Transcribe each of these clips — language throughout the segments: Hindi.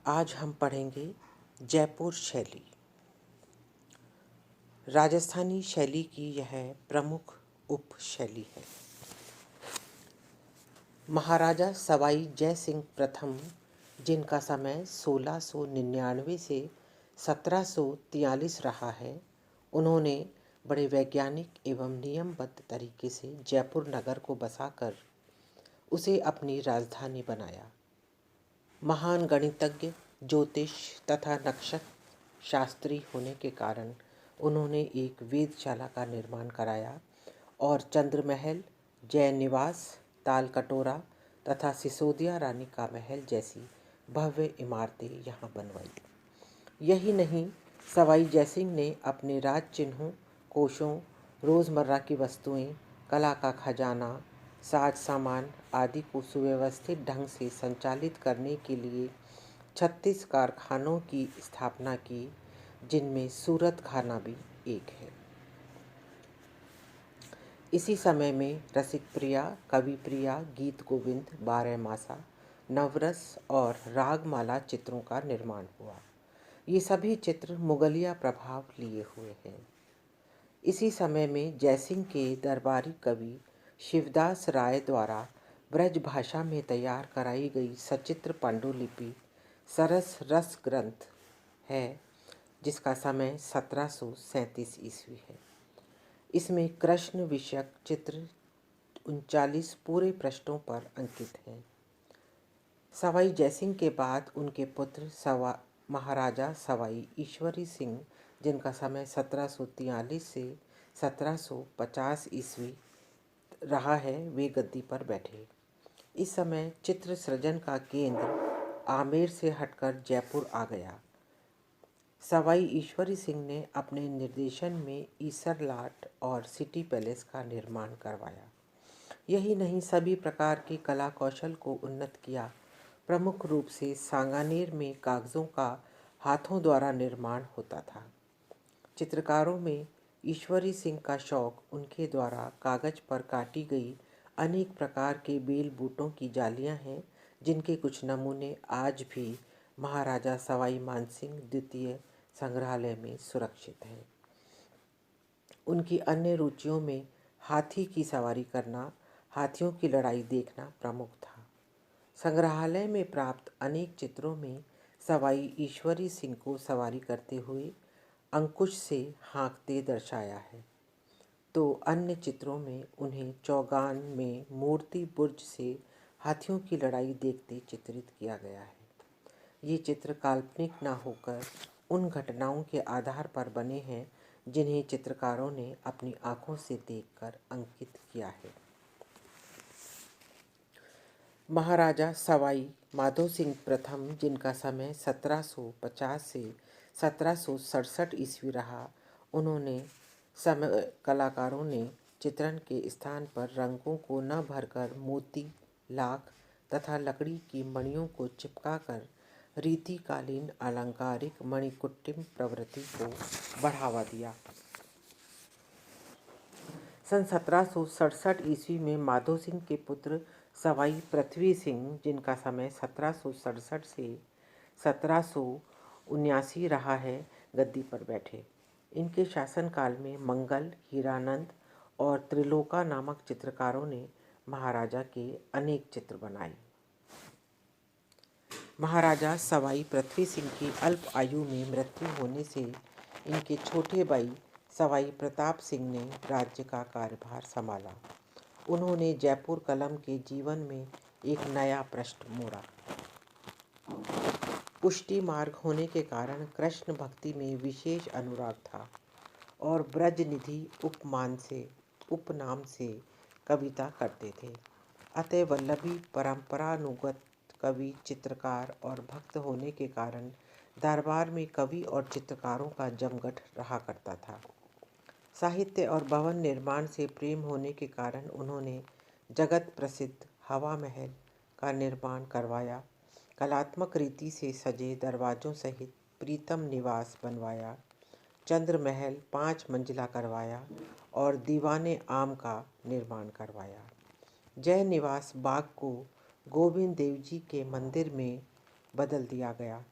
आज हम पढ़ेंगे जयपुर शैली। राजस्थानी शैली की यह प्रमुख उपशैली है। महाराजा सवाई जय सिंह प्रथम, जिनका समय 1699 से 1743 रहा है, उन्होंने बड़े वैज्ञानिक एवं नियमबद्ध तरीके से जयपुर नगर को बसाकर उसे अपनी राजधानी बनाया। महान गणितज्ञ, ज्योतिष तथा नक्षत्र शास्त्री होने के कारण उन्होंने एक वेधशाला का निर्माण कराया और चंद्रमहल, जय निवास, ताल कटोरा तथा सिसोदिया रानी का महल जैसी भव्य इमारतें यहाँ बनवाई। यही नहीं, सवाई जयसिंह ने अपने राज चिन्हों, कोशों, रोज़मर्रा की वस्तुएं, कला का खजाना, साज सामान आदि को सुव्यवस्थित ढंग से संचालित करने के लिए 36 कारखानों की स्थापना की, जिनमें सूरत खाना भी एक है। इसी समय में रसिक प्रिया, कवि प्रिया, गीत गोविंद, बारहमासा, नवरस और रागमाला चित्रों का निर्माण हुआ। ये सभी चित्र मुगलिया प्रभाव लिए हुए हैं। इसी समय में जयसिंह के दरबारी कवि शिवदास राय द्वारा ब्रज भाषा में तैयार कराई गई सचित्र पांडुलिपि सरस रस ग्रंथ है, जिसका समय 1737 ईस्वी है। इसमें कृष्ण विषयक चित्र 39 पूरे पृष्ठों पर अंकित हैं। सवाई जयसिंह के बाद उनके पुत्र महाराजा सवाई ईश्वरी सिंह, जिनका समय 1743 से 1750 ईस्वी रहा है, वे गद्दी पर बैठे। इस समय चित्र सृजन का केंद्र आमेर से हटकर जयपुर आ गया। सवाई ईश्वरी सिंह ने अपने निर्देशन में ईसरलाट और सिटी पैलेस का निर्माण करवाया। यही नहीं, सभी प्रकार के कला कौशल को उन्नत किया। प्रमुख रूप से सांगानेर में कागज़ों का हाथों द्वारा निर्माण होता था। चित्रकारों में ईश्वरी सिंह का शौक उनके द्वारा कागज पर काटी गई अनेक प्रकार के बेल बूटों की जालियां हैं, जिनके कुछ नमूने आज भी महाराजा सवाई मानसिंह द्वितीय संग्रहालय में सुरक्षित हैं। उनकी अन्य रुचियों में हाथी की सवारी करना, हाथियों की लड़ाई देखना प्रमुख था। संग्रहालय में प्राप्त अनेक चित्रों में सवाई ईश्वरी सिंह को सवारी करते हुए अंकुश से हाँकते दर्शाया है, तो अन्य चित्रों में उन्हें चौगान में मूर्ति बुर्ज से हाथियों की लड़ाई देखते चित्रित किया गया है। ये चित्र काल्पनिक न होकर उन घटनाओं के आधार पर बने हैं जिन्हें चित्रकारों ने अपनी आंखों से देखकर अंकित किया है। महाराजा सवाई माधो सिंह प्रथम, जिनका समय 1750 से 1767 ईस्वी रहा, उन्होंने समय कलाकारों ने चित्रण के स्थान पर रंगों को न भरकर मोती, लाख तथा लकड़ी की मणियों को चिपकाकर रीतिकालीन अलंकारिक मणिकुट्टिम प्रवृत्ति को बढ़ावा दिया। सन 1767 ईस्वी में माधो सिंह के पुत्र सवाई पृथ्वी सिंह, जिनका समय 1767 से 1779 रहा है, गद्दी पर बैठे। इनके शासनकाल में मंगल, हीरानंद और त्रिलोका नामक चित्रकारों ने महाराजा के अनेक चित्र बनाए। महाराजा सवाई पृथ्वी सिंह की अल्प आयु में मृत्यु होने से इनके छोटे भाई सवाई प्रताप सिंह ने राज्य का कार्यभार संभाला। उन्होंने जयपुर कलम के जीवन में एक नया पृष्ठ मोड़ा। पुष्टि मार्ग होने के कारण कृष्ण भक्ति में विशेष अनुराग था और ब्रजनिधि उपनाम से कविता करते थे। अतः वल्लभी परंपरानुगत कवि, चित्रकार और भक्त होने के कारण दरबार में कवि और चित्रकारों का जमघट रहा करता था। साहित्य और भवन निर्माण से प्रेम होने के कारण उन्होंने जगत प्रसिद्ध हवा महल का निर्माण करवाया, कलात्मक रीति से सजे दरवाज़ों सहित प्रीतम निवास बनवाया, चंद्र महल 5 मंजिला करवाया और दीवाने आम का निर्माण करवाया। जय निवास बाग को गोविंद देव जी के मंदिर में बदल दिया गया।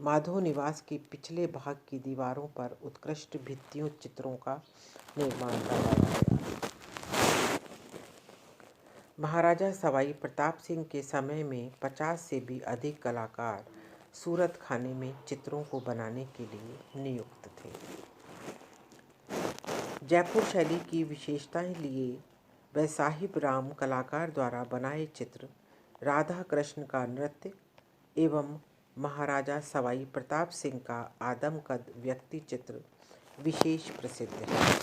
माधव निवास के पिछले भाग की दीवारों पर उत्कृष्ट भित्तियों चित्रों का निर्माण करवाया गया। महाराजा सवाई प्रताप सिंह के समय में 50 से भी अधिक कलाकार सूरत खाने में चित्रों को बनाने के लिए नियुक्त थे। जयपुर शैली की विशेषताएं लिए वह साहिब राम कलाकार द्वारा बनाए चित्र, राधा कृष्ण का नृत्य एवं महाराजा सवाई प्रताप सिंह का आदमकद व्यक्ति चित्र विशेष प्रसिद्ध है।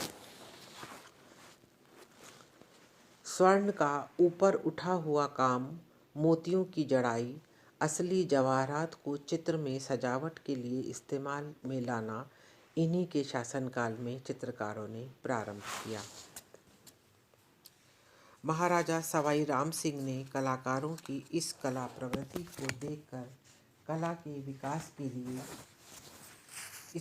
स्वर्ण का ऊपर उठा हुआ काम, मोतियों की जड़ाई, असली जवाहरात को चित्र में सजावट के लिए इस्तेमाल में लाना इन्हीं के शासनकाल में चित्रकारों ने प्रारंभ किया। महाराजा सवाई राम सिंह ने कलाकारों की इस कला प्रवृत्ति को देखकर कला के विकास के लिए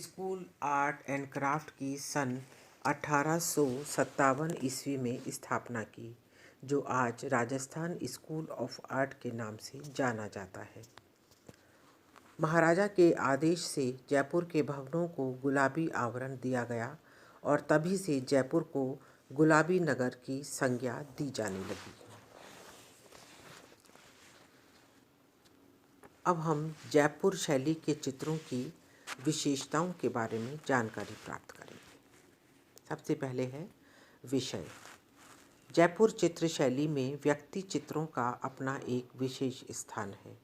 स्कूल आर्ट एंड क्राफ्ट की सन 1857 ईस्वी में स्थापना की, जो आज राजस्थान स्कूल ऑफ आर्ट के नाम से जाना जाता है। महाराजा के आदेश से जयपुर के भवनों को गुलाबी आवरण दिया गया और तभी से जयपुर को गुलाबी नगर की संज्ञा दी जाने लगी। अब हम जयपुर शैली के चित्रों की विशेषताओं के बारे में जानकारी प्राप्त करेंगे। सबसे पहले है विषय। जयपुर चित्र शैली में व्यक्ति चित्रों का अपना एक विशेष स्थान है।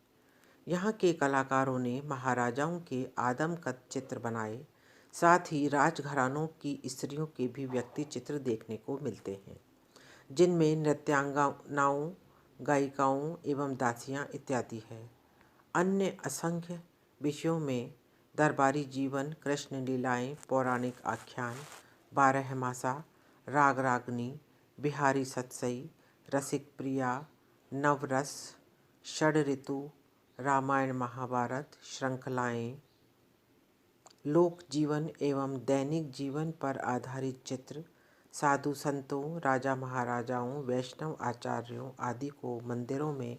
यहाँ के कलाकारों ने महाराजाओं के आदमकद चित्र बनाए, साथ ही राजघरानों की स्त्रियों के भी व्यक्ति चित्र देखने को मिलते हैं, जिनमें नृत्यांगनाओं, गायिकाओं एवं दासियाँ इत्यादि है। अन्य असंख्य विषयों में दरबारी जीवन, कृष्ण लीलाएं, पौराणिक आख्यान, बारहमासा, राग रागनी, बिहारी सतसई, रसिक प्रिया, नवरस, षड ऋतु, रामायण महाभारत, श्रृंखलाएं, लोक जीवन एवं दैनिक जीवन पर आधारित चित्र, साधु संतों, राजा महाराजाओं, वैष्णव आचार्यों आदि को मंदिरों में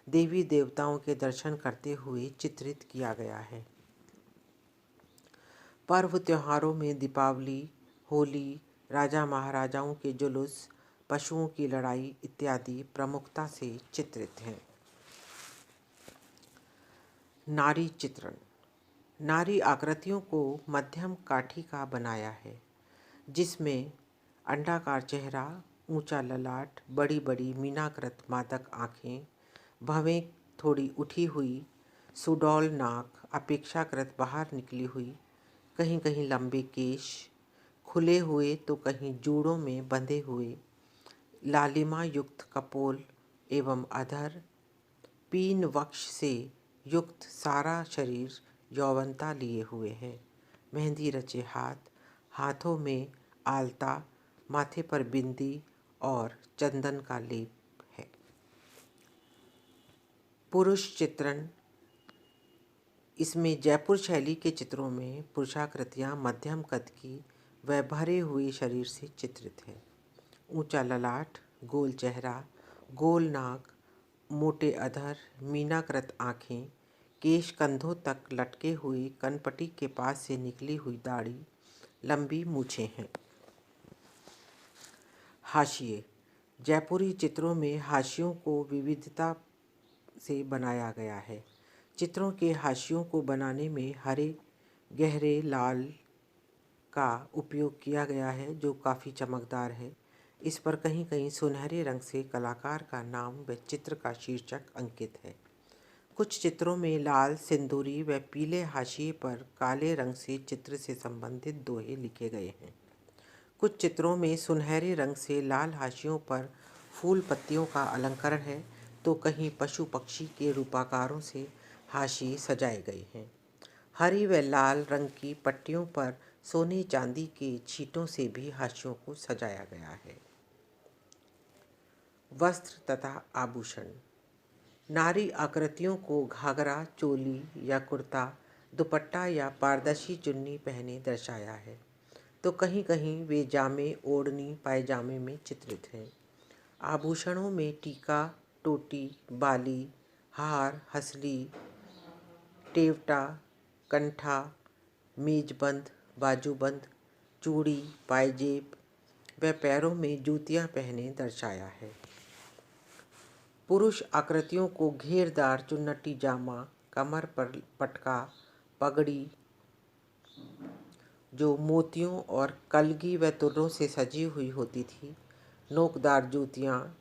देवी देवताओं के दर्शन करते हुए चित्रित किया गया है। पर्व त्योहारों में दीपावली, होली, राजा महाराजाओं के जुलूस, पशुओं की लड़ाई इत्यादि प्रमुखता से चित्रित हैं। नारी चित्रण। नारी आकृतियों को मध्यम काठी का बनाया है, जिसमें अंडाकार चेहरा, ऊंचा ललाट, बड़ी बड़ी मीनाकृत मादक आँखें, भवें थोड़ी उठी हुई, सुडौल नाक, अपेक्षाकृत बाहर निकली हुई, कहीं कहीं लंबे केश, खुले हुए तो कहीं जूड़ों में बंधे हुए, लालिमा युक्त कपोल एवं अधर, पीन वक्ष से युक्त सारा शरीर यौवनता लिए हुए है। मेहंदी रचे हाथ, हाथों में आलता, माथे पर बिंदी और चंदन का लेप है। पुरुष चित्रण। इसमें जयपुर शैली के चित्रों में पुरुषाकृतियाँ मध्यम कद की व भरे हुए शरीर से चित्रित है। ऊंचा ललाट, गोल चेहरा, गोल नाक, मोटे अधर, मीनाकृत आँखें, केश कंधों तक लटके हुए, कनपटी के पास से निकली हुई दाढ़ी, लंबी मूछें हैं। हाशिए। जयपुरी चित्रों में हाशियों को विविधता से बनाया गया है। चित्रों के हाशियों को बनाने में हरे गहरे लाल का उपयोग किया गया है, जो काफ़ी चमकदार है। इस पर कहीं कहीं सुनहरे रंग से कलाकार का नाम व चित्र का शीर्षक अंकित है। कुछ चित्रों में लाल, सिंदूरी व पीले हाशिए पर काले रंग से चित्र से संबंधित दोहे लिखे गए हैं। कुछ चित्रों में सुनहरे रंग से लाल हाशियों पर फूल पत्तियों का अलंकरण है, तो कहीं पशु पक्षी के रूपाकारों से हाशिए सजाए गए हैं। हरी व लाल रंग की पट्टियों पर सोने चांदी के छींटों से भी हाशियों को सजाया गया है। वस्त्र तथा आभूषण। नारी आकृतियों को घाघरा, चोली या कुर्ता, दुपट्टा या पारदर्शी चुन्नी पहने दर्शाया है, तो कहीं कहीं वे जामे, ओढ़नी, पायजामे में चित्रित हैं। आभूषणों में टीका, टोटी, बाली, हार, हसली, टेवटा, कंठा, मेजबंद, बाजूबंद, चूड़ी, पायजेब व पैरों में जूतियां पहने दर्शाया है। पुरुष आकृतियों को घेरदार चुन्नटी जामा, कमर पर पटका, पगड़ी जो मोतियों और कलगी व तुर्रों से सजी हुई होती थी, नोकदार जूतियाँ,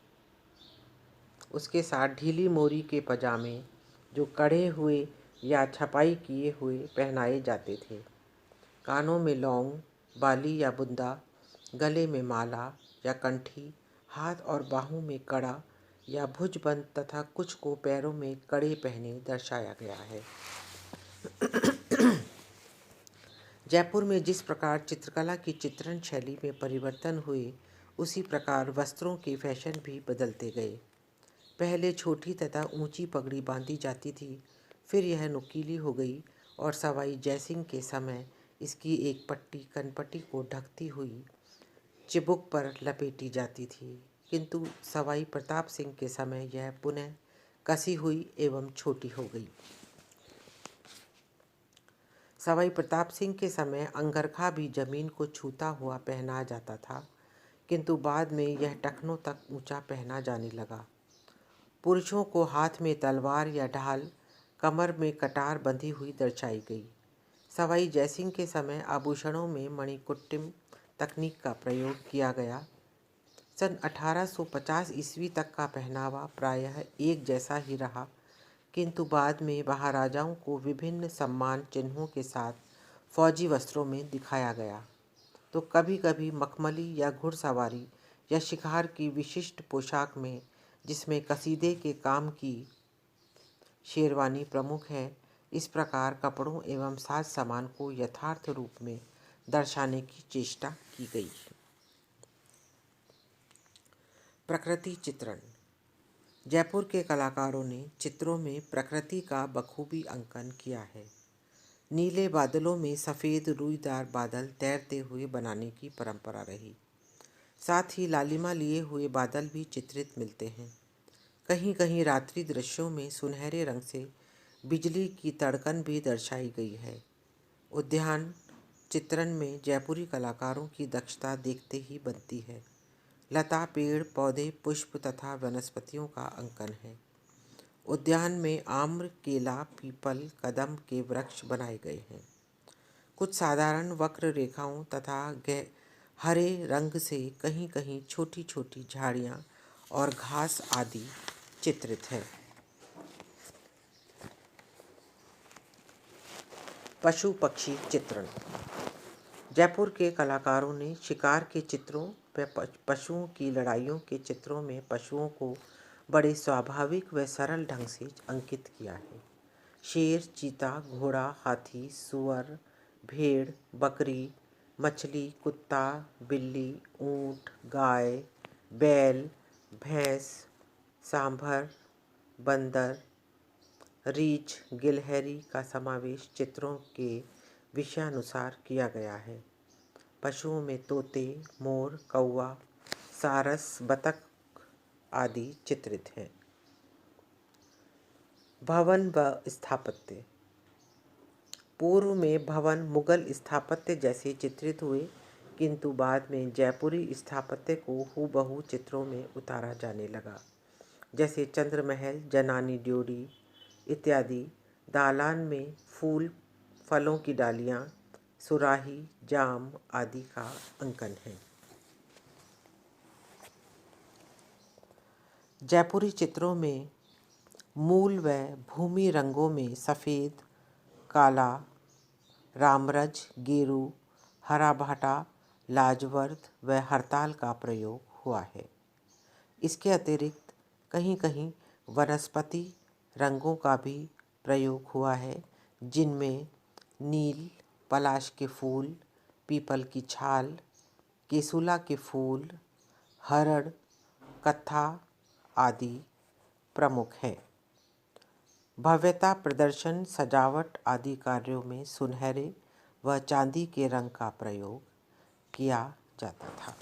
उसके साथ ढीली मोरी के पजामे जो कढ़े हुए या छपाई किए हुए पहनाए जाते थे, कानों में लौंग, बाली या बुंदा, गले में माला या कंठी, हाथ और बाहों में कड़ा या भुजबंद तथा कुछ को पैरों में कड़े पहने दर्शाया गया है। जयपुर में जिस प्रकार चित्रकला की चित्रण शैली में परिवर्तन हुए, उसी प्रकार वस्त्रों के फैशन भी बदलते गए। पहले छोटी तथा ऊंची पगड़ी बांधी जाती थी, फिर यह नुकीली हो गई और सवाई जयसिंह के समय इसकी एक पट्टी कनपट्टी को ढकती हुई चिबुक पर लपेटी जाती थी, किंतु सवाई प्रताप सिंह के समय यह पुनः कसी हुई एवं छोटी हो गई। सवाई प्रताप सिंह के समय अंगरखा भी जमीन को छूता हुआ पहना जाता था, किंतु बाद में यह टखनों तक ऊंचा पहना जाने लगा। पुरुषों को हाथ में तलवार या ढाल, कमर में कटार बंधी हुई दर्शाई गई। सवाई जयसिंह के समय आभूषणों में मणिकुट्टिम तकनीक का प्रयोग किया गया। सन 1850 ईस्वी तक का पहनावा प्रायः एक जैसा ही रहा, किंतु बाद में महाराजाओं को विभिन्न सम्मान चिन्हों के साथ फौजी वस्त्रों में दिखाया गया, तो कभी कभी मखमली या घुड़सवारी या शिकार की विशिष्ट पोशाक में, जिसमें कसीदे के काम की शेरवानी प्रमुख है, इस प्रकार कपड़ों एवं साज सामान को यथार्थ रूप में दर्शाने की चेष्टा की गई। प्रकृति चित्रण। जयपुर के कलाकारों ने चित्रों में प्रकृति का बखूबी अंकन किया है। नीले बादलों में सफ़ेद रुईदार बादल तैरते हुए बनाने की परंपरा रही। साथ ही लालिमा लिए हुए बादल भी चित्रित मिलते हैं। कहीं कहीं रात्रि दृश्यों में सुनहरे रंग से बिजली की तड़कन भी दर्शाई गई है। उद्यान चित्रण में जयपुरी कलाकारों की दक्षता देखते ही बनती है। लता, पेड़, पौधे, पुष्प तथा वनस्पतियों का अंकन है। उद्यान में आम्र, केला, पीपल, कदम के वृक्ष बनाए गए हैं। कुछ साधारण वक्र रेखाओं तथा हरे रंग से कहीं कहीं छोटी छोटी झाड़ियाँ और घास आदि चित्रित है। पशु पक्षी चित्रण। जयपुर के कलाकारों ने शिकार के चित्रों व पशुओं की लड़ाइयों के चित्रों में पशुओं को बड़े स्वाभाविक व सरल ढंग से अंकित किया है। शेर, चीता, घोड़ा, हाथी, सुअर, भेड़, बकरी, मछली, कुत्ता, बिल्ली, ऊंट, गाय, बैल, भैंस, सांभर, बंदर, रीछ, गिलहरी का समावेश चित्रों के विषयानुसार किया गया है। पशुओं में तोते, मोर, कौवा, सारस, बतख आदि चित्रित हैं। भवन व स्थापत्य। पूर्व में भवन मुगल स्थापत्य जैसे चित्रित हुए, किंतु बाद में जयपुरी स्थापत्य को हूबहू चित्रों में उतारा जाने लगा, जैसे चंद्रमहल, जनानी ड्योढ़ी इत्यादि। दालान में फूल, फलों की डालियाँ, सुराही, जाम आदि का अंकन है। जयपुरी चित्रों में मूल व भूमि रंगों में सफ़ेद, काला, रामरज, गेरू, हरा भाटा, लाजवर्द व हरताल का प्रयोग हुआ है। इसके अतिरिक्त कहीं कहीं वनस्पति रंगों का भी प्रयोग हुआ है, जिनमें नील, पलाश के फूल, पीपल की छाल, केसुला के फूल, हरड़, कत्था आदि प्रमुख हैं। भव्यता प्रदर्शन, सजावट आदि कार्यों में सुनहरे व चांदी के रंग का प्रयोग किया जाता था।